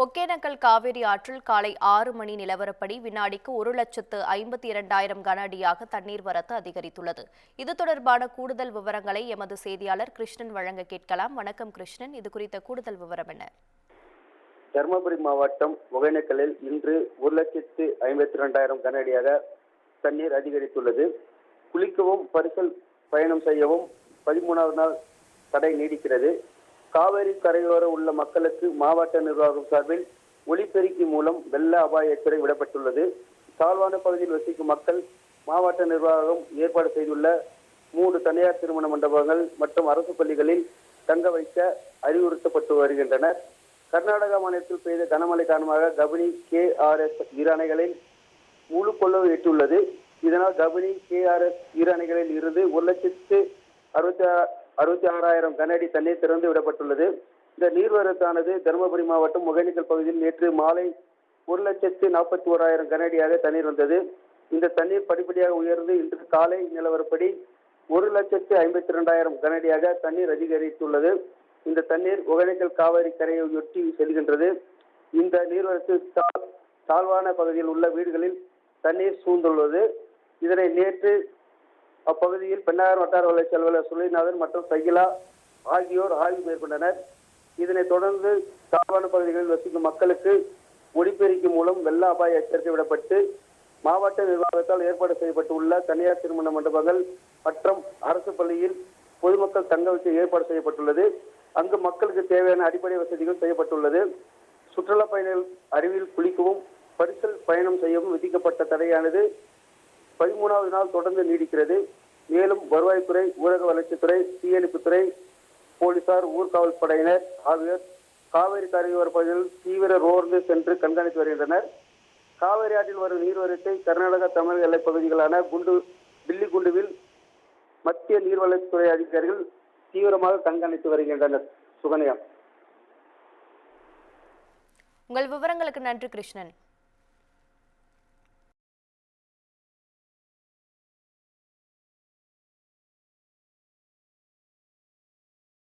ஒகேனக்கல் காவிரி ஆற்றில் காலை 6 மணி நிலவரப்படி வினாடிக்கு 1,52,000 கன அடியாக தண்ணீர் வரத்து அதிகரித்துள்ளது. இது தொடர்பான கூடுதல் விவரங்களை எமது செய்தியாளர் கிருஷ்ணன் வழங்க கேட்கலாம். வணக்கம் கிருஷ்ணன், இது குறித்த கூடுதல் விவரம் என்ன? தருமபுரி மாவட்டம் ஒகேனக்கலில் இன்று 1,52,000 கன அடியாக தண்ணீர் அதிகரித்துள்ளது. குளிக்கவும் பரிசல் பயணம் செய்யவும் 13வது நாள் தடை நீடிக்கிறது. காவிரி கரையோர உள்ள மக்களுக்கு மாவட்ட நிர்வாகம் சார்பில் ஒலிபெருக்கி மூலம் வெள்ள அபாய எச்சரிக்கை விடப்பட்டுள்ளது. தாழ்வான பகுதியில் வசிக்கும் மக்கள் மாவட்ட நிர்வாகம் ஏற்பாடு செய்துள்ள 3 தனியார் திருமண மண்டபங்கள் மற்றும் அரசு பள்ளிகளில் தங்க வைக்க அறிவுறுத்தப்பட்டு வருகின்றனர். கர்நாடகா மாநிலத்தில் பெய்த கனமழை காரணமாக கபினி KRS நீரணைகளில் முழு கொள்ளவு எட்டியுள்ளது. இதனால் கபினி KRS நீரணைகளில் இருந்து 1,66,000 கன அடி தண்ணீர் திறந்து விடப்பட்டுள்ளது. இந்த நீர்வரத்தானது தருமபுரி மாவட்டம் ஒகேனக்கல் பகுதியில் நேற்று மாலை 1,41,000 கன அடியாக தண்ணீர் வந்தது. இந்த தண்ணீர் படிப்படியாக உயர்ந்து இன்று காலை நிலவரப்படி 1,52,000 கன அடியாக தண்ணீர் அதிகரித்துள்ளது. இந்த தண்ணீர் ஒகேனக்கல் காவிரி கரையை ஒட்டி செல்கின்றது. இந்த நீர்வரத்து தாழ்வான பகுதியில் உள்ள வீடுகளில் தண்ணீர் சூழ்ந்துள்ளது. இதனை நேற்று அப்பகுதியில் பெண்ணாகரம் வட்டார வளர்ச்சி அலுவலர் சுலைநாதன் மற்றும் சகிலா ஆகியோர் ஆய்வு மேற்கொண்டனர். இதனைத் தொடர்ந்து தாழ்வான பகுதிகளில் வசிக்கும் மக்களுக்கு ஒலிபெருக்கி மூலம் வெள்ள அபாய எச்சரிக்கை விடப்பட்டு மாவட்ட நிர்வாகத்தால் ஏற்பாடு செய்யப்பட்டுள்ள தனியார் திருமண மண்டபங்கள் மற்றும் அரசு பள்ளியில் பொதுமக்கள் தங்க வைக்க ஏற்பாடு செய்யப்பட்டுள்ளது. அங்கு மக்களுக்கு தேவையான அடிப்படை வசதிகள் செய்யப்பட்டுள்ளது. சுற்றுலா பயணிகள் அருவியில் குளிக்கவும் பரிசல் பயணம் செய்யவும் விதிக்கப்பட்ட தடையானது 13வது நாள் தொடர்ந்து நீடிக்கிறது. மேலும் வருவாய்த்துறை, ஊரக வளர்ச்சித்துறை, தீயணைப்புத்துறை, போலீசார், ஊர்காவல் படையினர் ஆகியோர் காவிரி கரையோர பகுதியில் தீவிர ரோந்து சென்று கண்காணித்து வருகின்றனர். காவிரி ஆற்றில் வரும் நீர்வரத்தை கர்நாடகா தமிழக எல்லைப் பகுதிகளான பில்லிகுண்டுவில் மத்திய நீர்வளத்துறை அதிகாரிகள் தீவிரமாக கண்காணித்து வருகின்றனர். சுகன்யா, உங்கள் விவரங்களுக்கு நன்றி கிருஷ்ணன்.